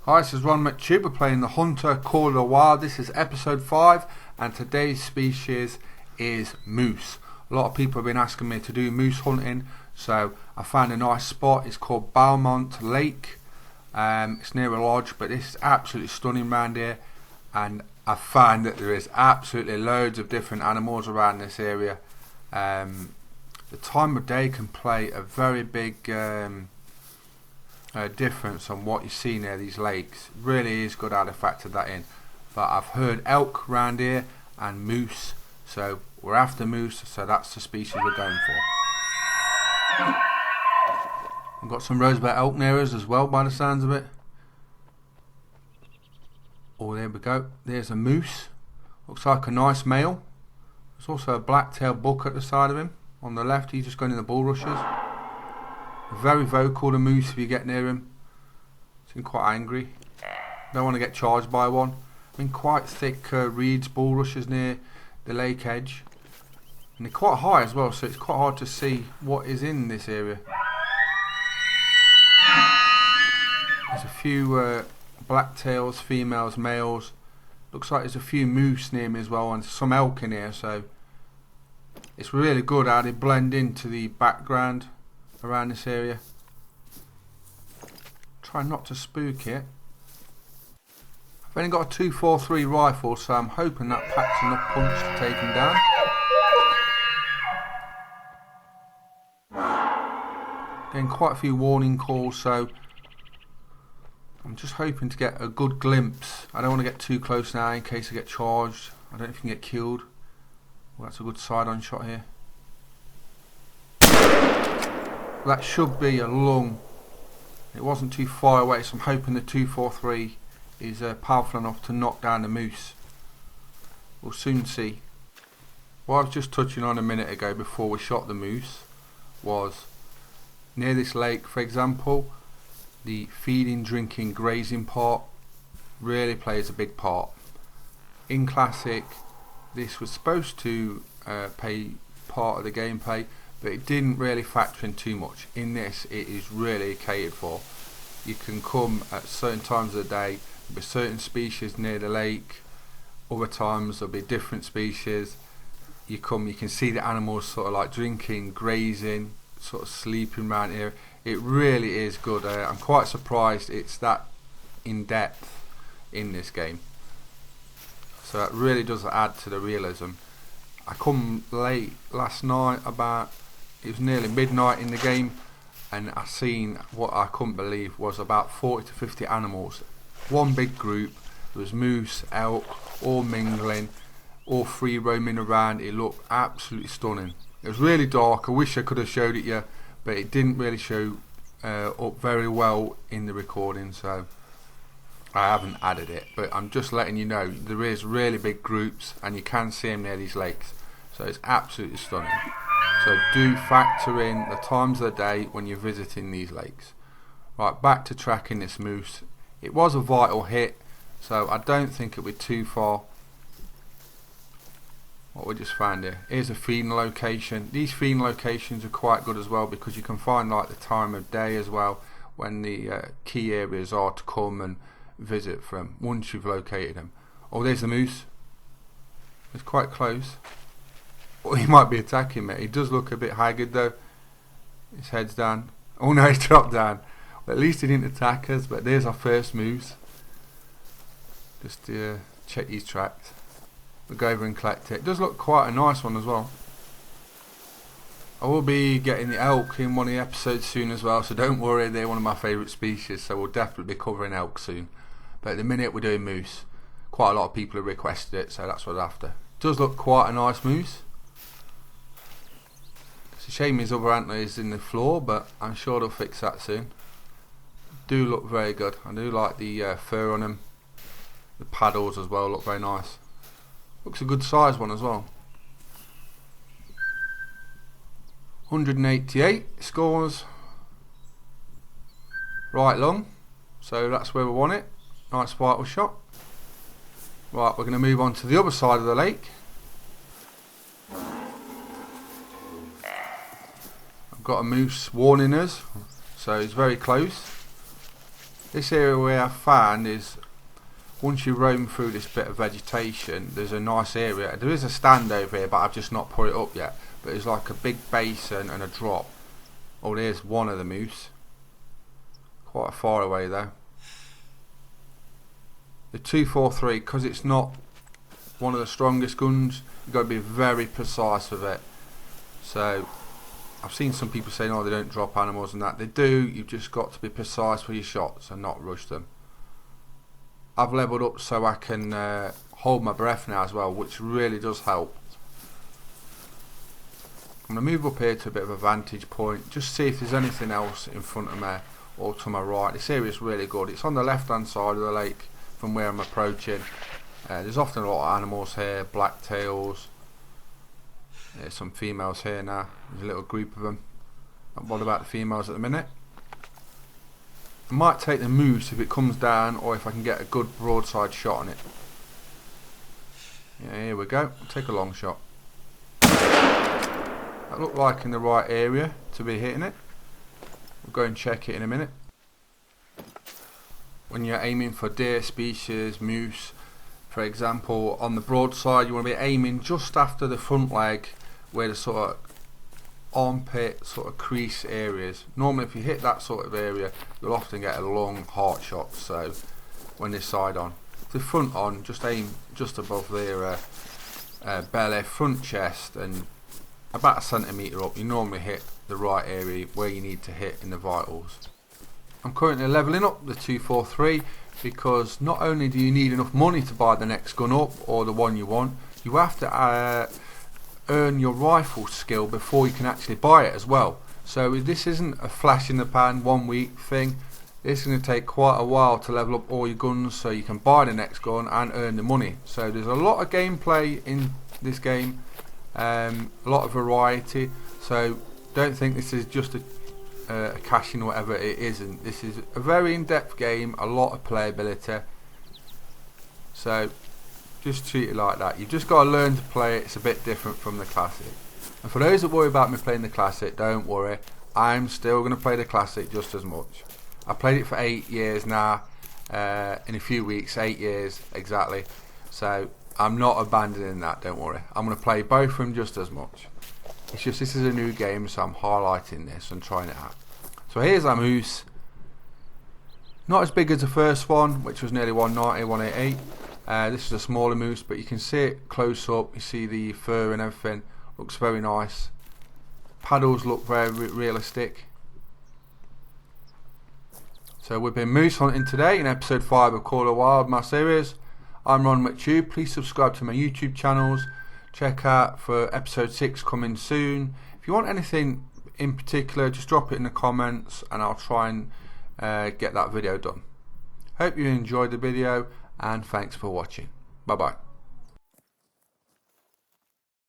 Hi, this is ronMctube. We're playing the Hunter Call of the Wild. This is episode 5 and today's species is moose. A lot of people have been asking me to do moose hunting, so I found a nice spot. It's called Belmont Lake. It's near a lodge, but this is absolutely stunning around here, and I find that there is absolutely loads of different animals around this area. The time of day can play a very big difference on what you see near these lakes. Really is good how they factored that in. But I've heard elk around here and moose, so we're after moose, so that's the species we're going for. I've got some roseback elk near us as well by the sounds of it. Oh, there we go, there's a moose, looks like a nice male. There's also a black-tailed buck at the side of him on the left. He's just going in the bulrushes. Very vocal, the moose, if you get near him. Seems quite angry. Don't want to get charged by one. I mean, quite thick reeds, bulrushes near the lake edge. And they're quite high as well, so it's quite hard to see what is in this area. There's a few blacktails, females, males. Looks like there's a few moose near me as well, and some elk in here, so it's really good how they blend into the background around this area. Try not to spook it. I've only got a 243 rifle, so I'm hoping that packs enough punch to take him down. Getting quite a few warning calls, so I'm just hoping to get a good glimpse. I don't want to get too close now in case I get charged. I don't know if you can get killed. Well, that's a good side-on shot here. That should be a lung. It wasn't too far away, so I'm hoping the 243 is powerful enough to knock down the moose. We'll soon see. What I was just touching on a minute ago before we shot the moose was near this lake, for example, the feeding, drinking, grazing part really plays a big part. In Classic, this was supposed to play part of the gameplay, but it didn't really factor in too much. In this, it is really catered for. You can come at certain times of the day, there'll be certain species near the lake, other times there'll be different species. You can see the animals sort of like drinking, grazing, sort of sleeping around here. It really is good. I'm quite surprised it's that in depth in this game. So that really does add to the realism. I come late last night, it was nearly midnight in the game, and I seen what I couldn't believe was about 40 to 50 animals. One big group. There was moose, elk, all mingling, all free roaming around. It looked absolutely stunning. It was really dark. I wish I could have showed it you, but it didn't really show up very well in the recording, so I haven't added it. But I'm just letting you know there is really big groups, and you can see them near these lakes, so it's absolutely stunning. So do factor in the times of the day when you're visiting these lakes. Right, back to tracking this moose. It was a vital hit, so I don't think it'll be too far. What we just found here. Here's a feeding location. These feeding locations are quite good as well, because you can find like the time of day as well when the key areas are to come and visit from once you've located them. Oh, there's the moose. It's quite close. Well, he might be attacking me. He does look a bit haggard though. His head's down. Oh no, he's dropped down. Well, at least he didn't attack us, but there's our first moose. Just check these tracks. We'll go over and collect it. It does look quite a nice one as well. I will be getting the elk in one of the episodes soon as well, so don't worry, they're one of my favourite species, so we'll definitely be covering elk soon. But at the minute we're doing moose. Quite a lot of people have requested it, so that's what I'm after. It does look quite a nice moose. It's a shame his other antler is in the floor, but I'm sure they'll fix that soon. Do look very good. I do like the fur on them. The paddles as well look very nice. Looks a good size one as well. 188 scores. Right lung. So that's where we want it. Nice vital shot. Right, we're going to move on to the other side of the lake. I've got a moose warning us, so he's very close. This area where I found is, once you roam through this bit of vegetation, there's a nice area. There is a stand over here, but I've just not put it up yet. But there's like a big basin and a drop. Oh, there's one of the moose. Quite far away though. The 243, because it's not one of the strongest guns, you've got to be very precise with it. So I've seen some people saying, oh, they don't drop animals and that. They do. You've just got to be precise with your shots and not rush them. I've leveled up so I can hold my breath now as well, which really does help. I'm going to move up here to a bit of a vantage point, just see if there's anything else in front of me or to my right. This area is really good. It's on the left hand side of the lake from where I'm approaching. There's often a lot of animals here, blacktails. There's some females here now. There's a little group of them. Not bothered about the females at the minute. I might take the moose if it comes down, or if I can get a good broadside shot on it. Yeah, here we go. I'll take a long shot. That looked like in the right area to be hitting it. We'll go and check it in a minute. When you're aiming for deer species, moose, for example, on the broadside, you want to be aiming just after the front leg, where the sort of armpit sort of crease areas. Normally if you hit that sort of area, you'll often get a long heart shot. So when they're side on, the front on, just aim just above their belly, front chest, and about a centimetre up, you normally hit the right area where you need to hit in the vitals. I'm currently levelling up the 243 because not only do you need enough money to buy the next gun up, or the one you want, you have to earn your rifle skill before you can actually buy it as well. So this isn't a flash in the pan 1 week thing. This is going to take quite a while to level up all your guns so you can buy the next gun and earn the money. So there's a lot of gameplay in this game, a lot of variety. So don't think this is just a cash-in or whatever. It isn't. This is a very in-depth game, a lot of playability. So just treat it like that. You've just got to learn to play it. It's a bit different from the classic. And for those that worry about me playing the classic, don't worry. I'm still going to play the classic just as much. I played it for 8 years now. In a few weeks, 8 years exactly. So I'm not abandoning that, don't worry. I'm going to play both of them just as much. It's just this is a new game, so I'm highlighting this and trying it out. So here's our moose. Not as big as the first one, which was nearly 190, 188. This is a smaller moose, but you can see it close up. You see the fur and everything. Looks very nice. Paddles look very realistic. So we've been moose hunting today in episode 5 of Call of Wild, my series. I'm ronMctube. Please subscribe to my YouTube channels. Check out for episode 6 coming soon. If you want anything in particular, just drop it in the comments and I'll try and get that video done. Hope you enjoyed the video and thanks for watching. Bye bye.